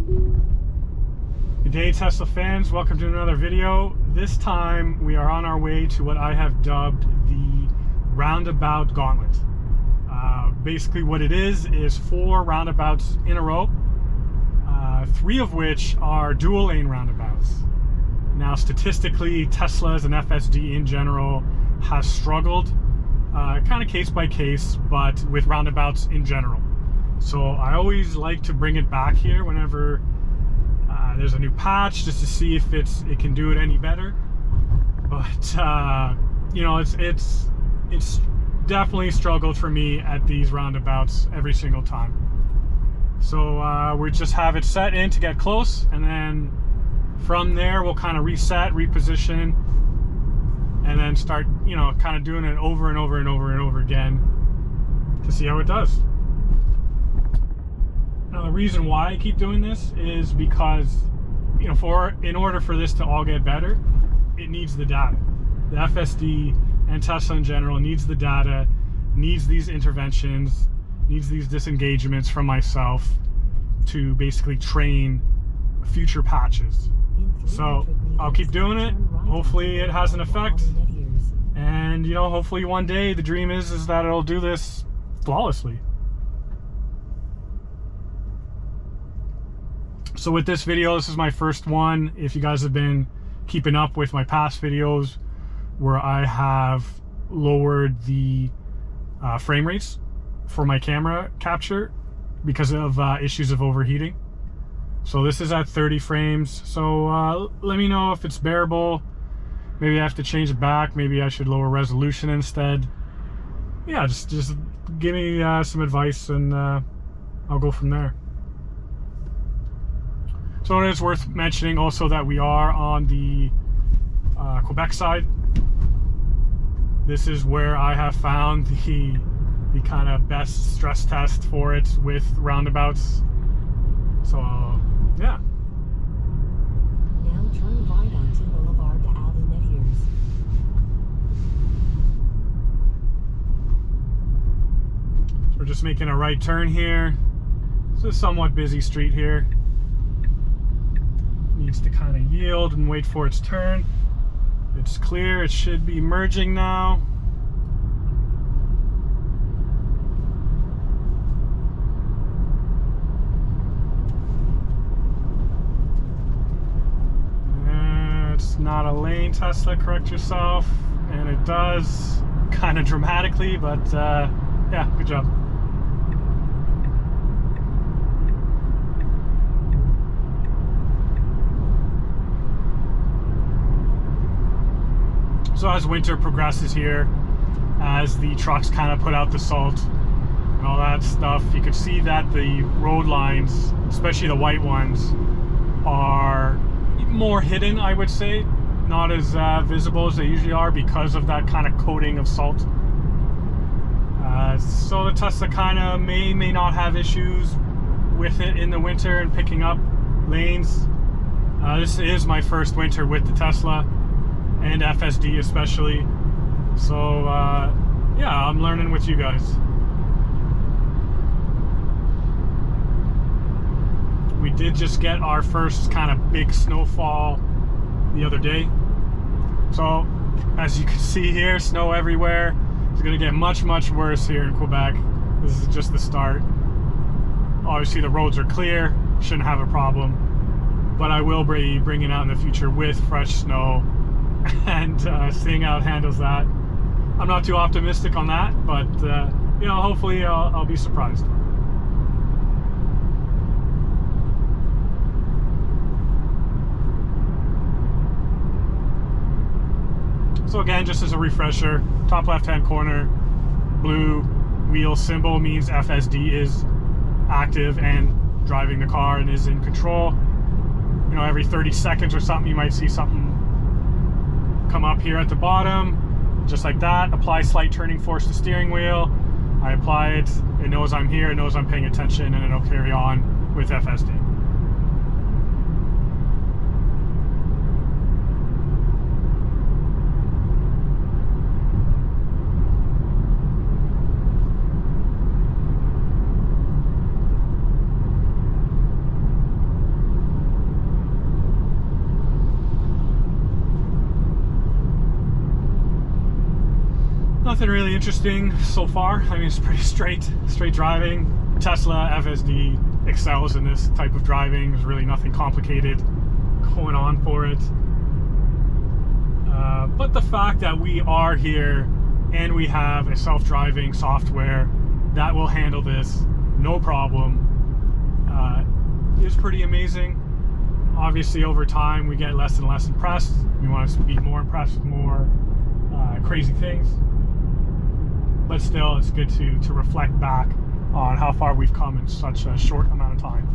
Good day, Tesla fans. Welcome to another video. This time we are on our way to what I have dubbed the Roundabout Gauntlet. Basically what it is 4 roundabouts in a row, 3 of which are dual lane roundabouts. Now statistically, Teslas and FSD in general has struggled, kind of case by case, but with roundabouts in general. So I always like to bring it back here whenever there's a new patch, just to see if it can do it any better. But you know, it's definitely struggled for me at these roundabouts every single time. So we just have it set in to get close, and then from there we'll kind of reset, reposition, and then start, you know, kind of doing it over and over and over and over again to see how it does. Now the reason why I keep doing this is because, you know, in order for this to all get better, it needs the data. The FSD and Tesla in general needs the data, needs these interventions, needs these disengagements from myself to basically train future patches. So I'll keep doing it. Hopefully it has an effect, and you know, hopefully one day the dream is that it'll do this flawlessly. So with this video, this is my first one. If you guys have been keeping up with my past videos where I have lowered the frame rates for my camera capture because of issues of overheating. So this is at 30 frames. So let me know if it's bearable. Maybe I have to change it back. Maybe I should lower resolution instead. Yeah, just give me some advice, and I'll go from there. So it is worth mentioning also that we are on the Quebec side. This is where I have found the kind of best stress test for it with roundabouts. So yeah. Now turn right onto Boulevard Alley Meteors. So we're just making a right turn here. It's a somewhat busy street here. Needs to kind of yield and wait for its turn. It's clear. It should be merging now. It's not a lane, Tesla, correct yourself. And it does, kind of dramatically, but yeah, good job. So as winter progresses here, as the trucks kind of put out the salt and all that stuff, you can see that the road lines, especially the white ones, are more hidden, I would say. Not as visible as they usually are because of that kind of coating of salt. So the Tesla kind of may not have issues with it in the winter and picking up lanes. This is my first winter with the Tesla, and FSD especially. So yeah, I'm learning with you guys. We did just get our first kind of big snowfall the other day. So as you can see here, snow everywhere. It's gonna get much worse here in Quebec. This is just the start. Obviously the roads are clear, shouldn't have a problem, but I will be bringing out in the future with fresh snow and seeing how it handles that. I'm not too optimistic on that, but you know, hopefully I'll be surprised. So again, just as a refresher, top left hand corner, blue wheel symbol means FSD is active and driving the car and is in control. You know, every 30 seconds or something, you might see something come up here at the bottom, just like that. Apply slight turning force to steering wheel. I apply it, it knows I'm here, it knows I'm paying attention, and it'll carry on with FSD. Nothing really interesting so far. I mean, it's pretty straight driving. Tesla FSD excels in this type of driving. There's really nothing complicated going on for it. But the fact that we are here and we have a self-driving software that will handle this no problem is pretty amazing. Obviously, over time, we get less and less impressed. We want to be more impressed with more crazy things. But still, it's good to reflect back on how far we've come in such a short amount of time.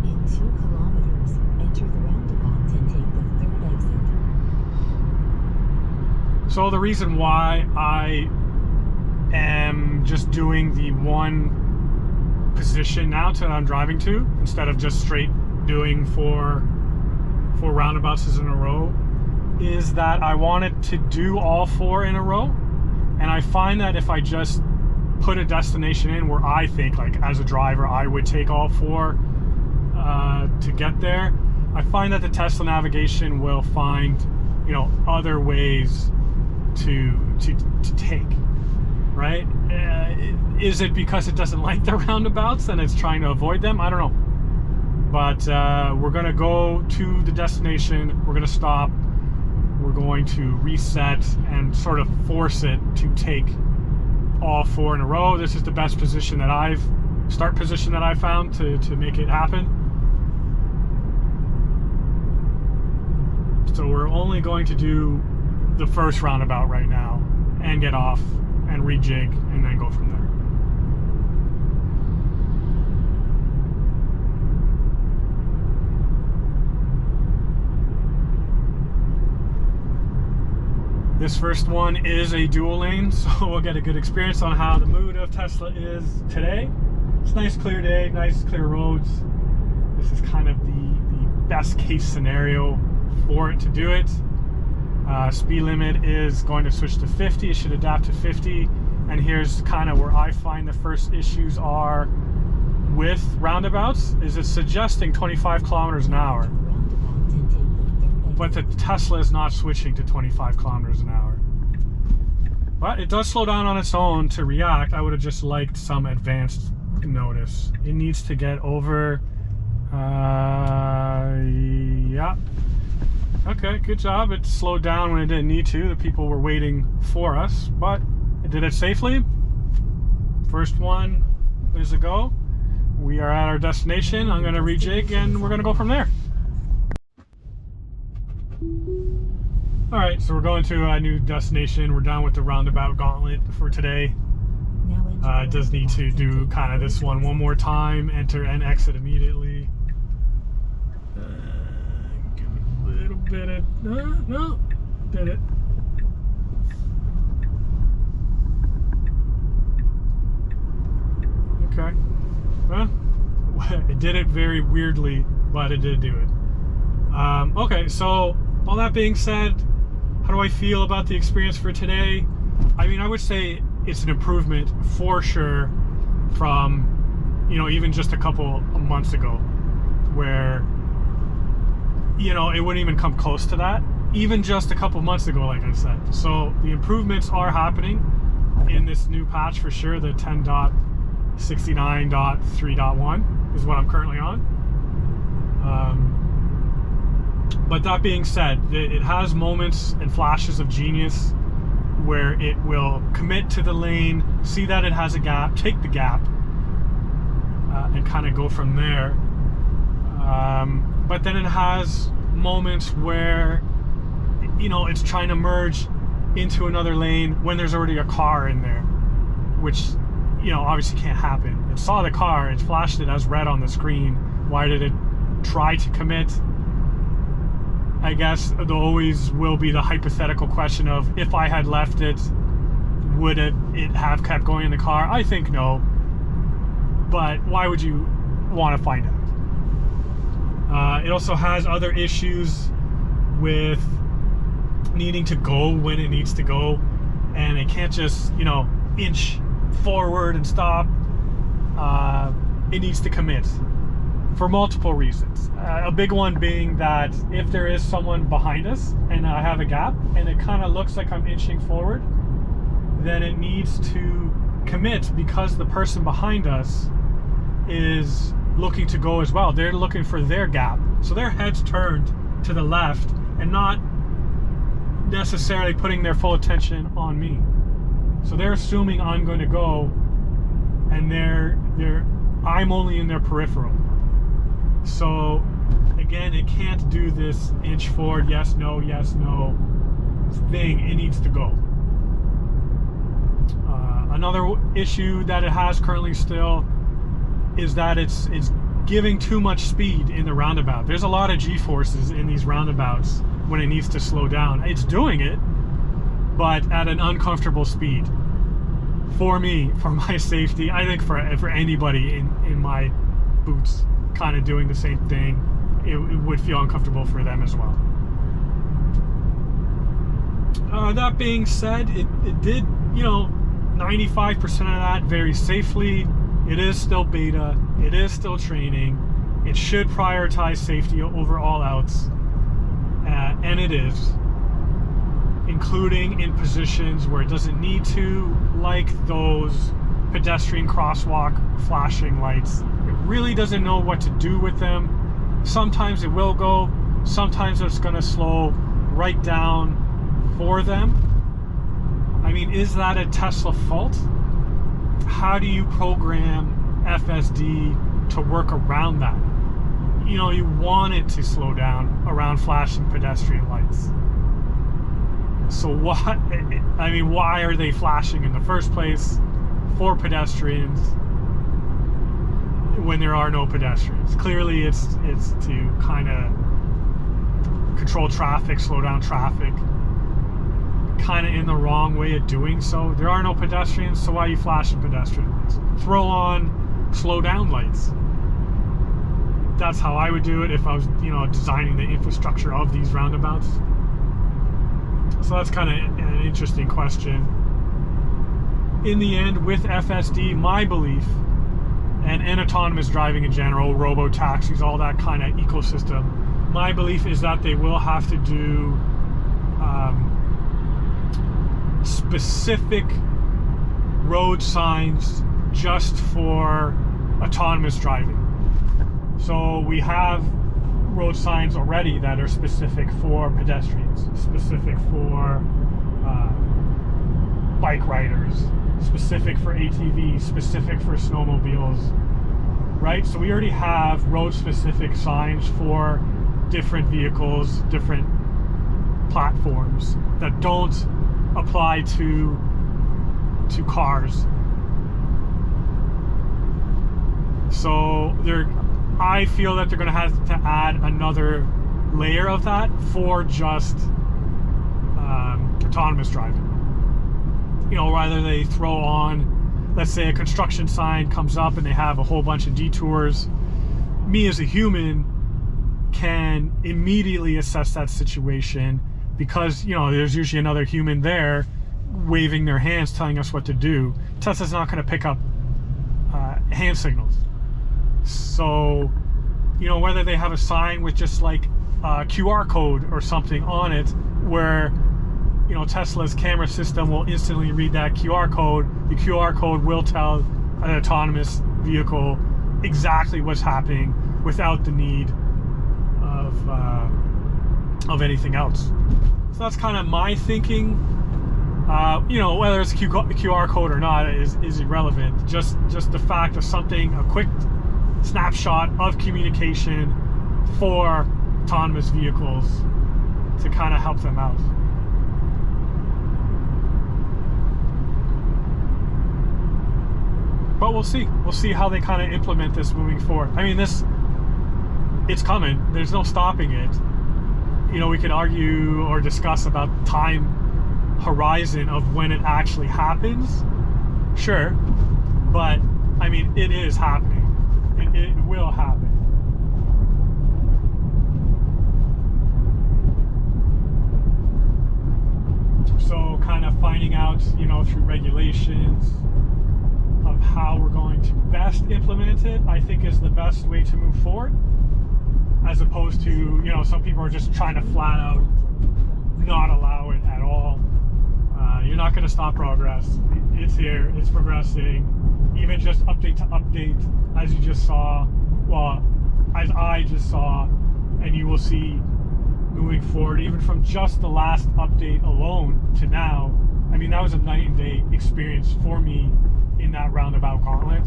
In 2 kilometers, enter the roundabout and take the 3rd exit. So the reason why I am just doing the one position now that I'm driving to, instead of just straight doing four roundabouts in a row, is that I wanted to do all 4 in a row. And I find that if I just put a destination in where I think, like as a driver, I would take all 4 to get there, I find that the Tesla navigation will find, you know, other ways to take, right? Is it because it doesn't like the roundabouts and it's trying to avoid them? I don't know. But we're gonna go to the destination, we're gonna stop, we're going to reset and sort of force it to take all 4 in a row. This is the best position that start position that I found to make it happen. So we're only going to do the first roundabout right now and get off and rejig and then go from there. This first one is a dual lane, so we'll get a good experience on how the mood of Tesla is today. It's a nice clear day, nice clear roads. This is kind of the best case scenario for it to do it. Speed limit is going to switch to 50. It should adapt to 50. And here's kind of where I find the first issues are with roundabouts, is it's suggesting 25 kilometers an hour. But the Tesla is not switching to 25 kilometers an hour. But it does slow down on its own to react. I would have just liked some advanced notice. It needs to get over, yeah. Okay, good job. It slowed down when it didn't need to. The people were waiting for us, but it did it safely. First one is a go. We are at our destination. I'm gonna rejig and we're gonna go from there. All right, so we're going to a new destination. We're done with the roundabout gauntlet for today. It does need to do kind of this one more time. Enter and exit immediately. Give it a little bit of, no, did it. Okay, well, it did it very weirdly, but it did do it. Okay, so all that being said, how do I feel about the experience for today? I mean, I would say it's an improvement for sure from, you know, even just a couple of months ago, where, you know, it wouldn't even come close to that, even just a couple months ago, like I said. So the improvements are happening in this new patch for sure. The 10.69.3.1 is what I'm currently on. But that being said, it has moments and flashes of genius where it will commit to the lane, see that it has a gap, take the gap, and kind of go from there. But then it has moments where, you know, it's trying to merge into another lane when there's already a car in there, which, you know, obviously can't happen. It saw the car, it flashed it as red on the screen. Why did it try to commit? I guess there always will be the hypothetical question of, if I had left it, would it have kept going in the car? I think no. But why would you want to find out? It also has other issues with needing to go when it needs to go, and it can't just, you know, inch forward and stop. It needs to commit for multiple reasons. A big one being that if there is someone behind us and I have a gap and it kind of looks like I'm inching forward, then it needs to commit because the person behind us is looking to go as well. They're looking for their gap. So their head's turned to the left and not necessarily putting their full attention on me. So they're assuming I'm going to go, and I'm only in their peripheral. So again, it can't do this inch forward, yes, no thing. It needs to go. Another issue that it has currently still is that it's giving too much speed in the roundabout. There's a lot of G-forces in these roundabouts when it needs to slow down. It's doing it, but at an uncomfortable speed. For me, for my safety, I think for anybody in my boots kind of doing the same thing, it would feel uncomfortable for them as well. That being said, it did, 95% of that very safely. It is still beta. It is still training. It should prioritize safety over all else. And it is, including in positions where it doesn't need to, like those pedestrian crosswalk flashing lights. It really doesn't know what to do with them. Sometimes it will go, sometimes it's going to slow right down for them. I mean, is that a Tesla fault? How do you program FSD to work around that? You want it to slow down around flashing pedestrian lights. So why are they flashing in the first place for pedestrians when there are no pedestrians? Clearly it's to kind of control traffic, slow down traffic. Kind of in the wrong way of doing so. There are no pedestrians, so why are you flashing pedestrian lights? Throw on slow down lights. That's how I would do it if I was, designing the infrastructure of these roundabouts. So that's kind of an interesting question. In the end, with FSD, my belief, and autonomous driving in general, robo-taxis, all that kind of ecosystem, my belief is that they will have to do specific road signs just for autonomous driving. So we have road signs already that are specific for pedestrians, specific for bike riders, specific for ATVs, specific for snowmobiles, right? So we already have road-specific signs for different vehicles, different platforms that don't apply to cars. So I feel that they're going to have to add another layer of that for just autonomous driving. Rather they throw on, let's say a construction sign comes up and they have a whole bunch of detours. Me as a human can immediately assess that situation because, there's usually another human there waving their hands telling us what to do. Tesla's not going to pick up hand signals. So, whether they have a sign with just like a QR code or something on it where, Tesla's camera system will instantly read that QR code. The QR code will tell an autonomous vehicle exactly what's happening without the need of anything else. So that's kind of my thinking. Whether it's a QR code or not is irrelevant. Just the fact of something, a quick snapshot of communication for autonomous vehicles to kind of help them out. But we'll see. We'll see how they kind of implement this moving forward. I mean, it's coming. There's no stopping it. We could argue or discuss about time horizon of when it actually happens. Sure. But, I mean, it is happening. It will happen. So kind of finding out, through regulations of how we're going to best implement it, I think is the best way to move forward, as opposed to, you know, some people are just trying to flat out not allow it at all. You're not going to stop progress. It's here, it's progressing. Even just update to update, as you just saw, well, as I just saw, and you will see moving forward, even from just the last update alone to now. I mean, that was a night and day experience for me in that Roundabout gauntlet.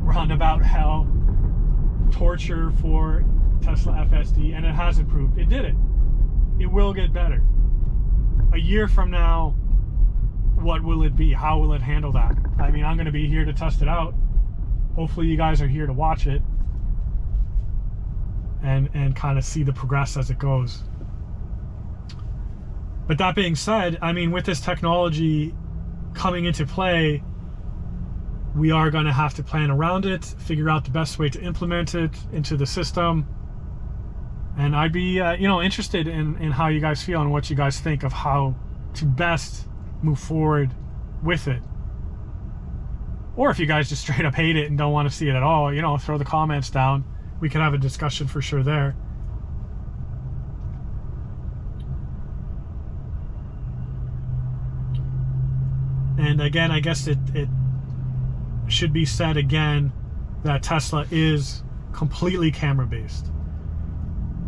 Roundabout hell, torture for Tesla FSD, and it has improved. It did it. It will get better. A year from now, what will it be? How will it handle that? I mean, I'm going to be here to test it out. Hopefully you guys are here to watch it and kind of see the progress as it goes. But that being said, I mean, with this technology coming into play, we are going to have to plan around it, figure out the best way to implement it into the system. And I'd be, you know, interested in how you guys feel and what you guys think of how to best move forward with it. Or if you guys just straight up hate it and don't want to see it at all, you know, throw the comments down. We can have a discussion for sure there. And again, I guess it should be said again that Tesla is completely camera based,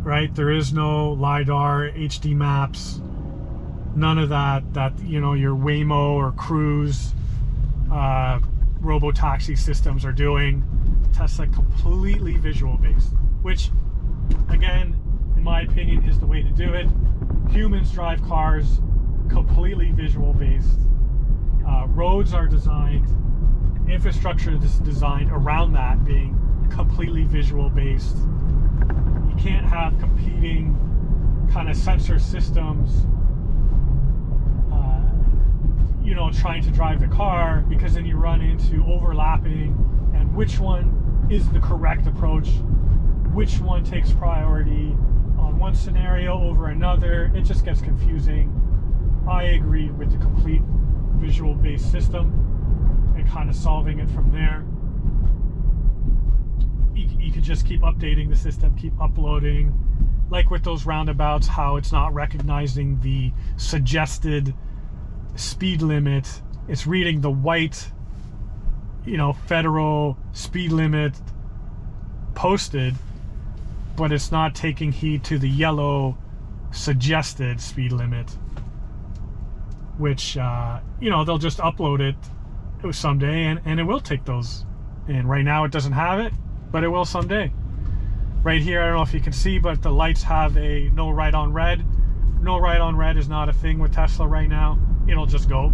right? There is no LiDAR, HD maps, none of that, you know, your Waymo or Cruise, robo-taxi systems are doing. Tesla completely visual based, which again, in my opinion, is the way to do it. Humans drive cars completely visual based. Roads are designed, infrastructure is designed around that being completely visual based. You can't have competing kind of sensor systems, you know, trying to drive the car, because then you run into overlapping and which one is the correct approach, which one takes priority on one scenario over another. It just gets confusing. I agree with the complete visual based system and kind of solving it from there. You could just keep updating the system, keep uploading, like with those roundabouts, how it's not recognizing the suggested speed limit. It's reading the white, you know, federal speed limit posted, but it's not taking heed to the yellow suggested speed limit, which you know, they'll just upload it someday and it will take those in. Right now it doesn't have it, but it will someday. Right here, I don't know if you can see, but the lights have a no right on red. No right on red is not a thing with Tesla right now. It'll just go.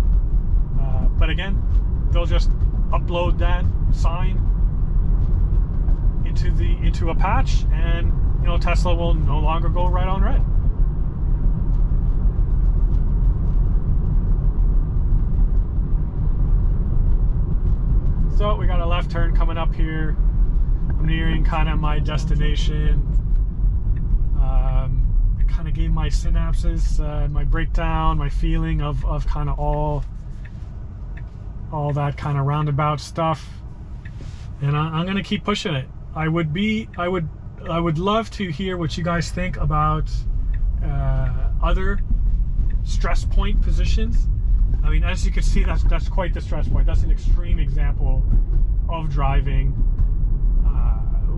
But again, they'll just upload that sign into a patch, and you know, Tesla will no longer go right on red. So we got a left turn coming up here. I'm nearing kind of my destination. I kind of gave my synapses, my breakdown, my feeling of kind of all that kind of roundabout stuff, and I'm gonna keep pushing it. I would love to hear what you guys think about other stress point positions. I mean, as you can see, that's quite the stress point. That's an extreme example of driving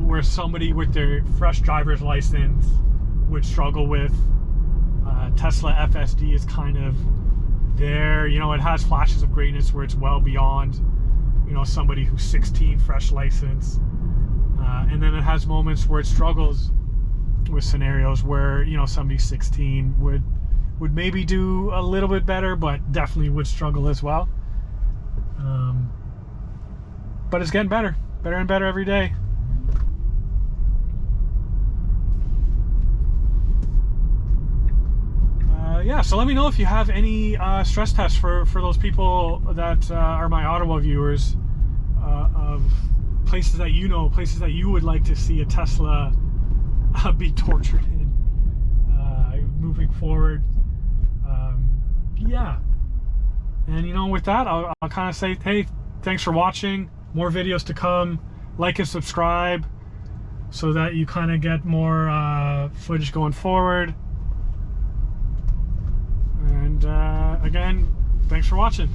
where somebody with their fresh driver's license would struggle with. Tesla FSD is kind of there. You know, it has flashes of greatness where it's well beyond, you know, somebody who's 16, fresh license. And then it has moments where it struggles with scenarios where, you know, somebody 16 would maybe do a little bit better, but definitely would struggle as well. But it's getting better and better every day. Yeah, so let me know if you have any stress tests for those people that are my Ottawa viewers, of places that you know, places that you would like to see a Tesla be tortured in moving forward. Yeah, and you know, with that, I'll kind of say, hey, thanks for watching. more videos to come. Like and subscribe so that you kind of get more footage going forward. And again, thanks for watching.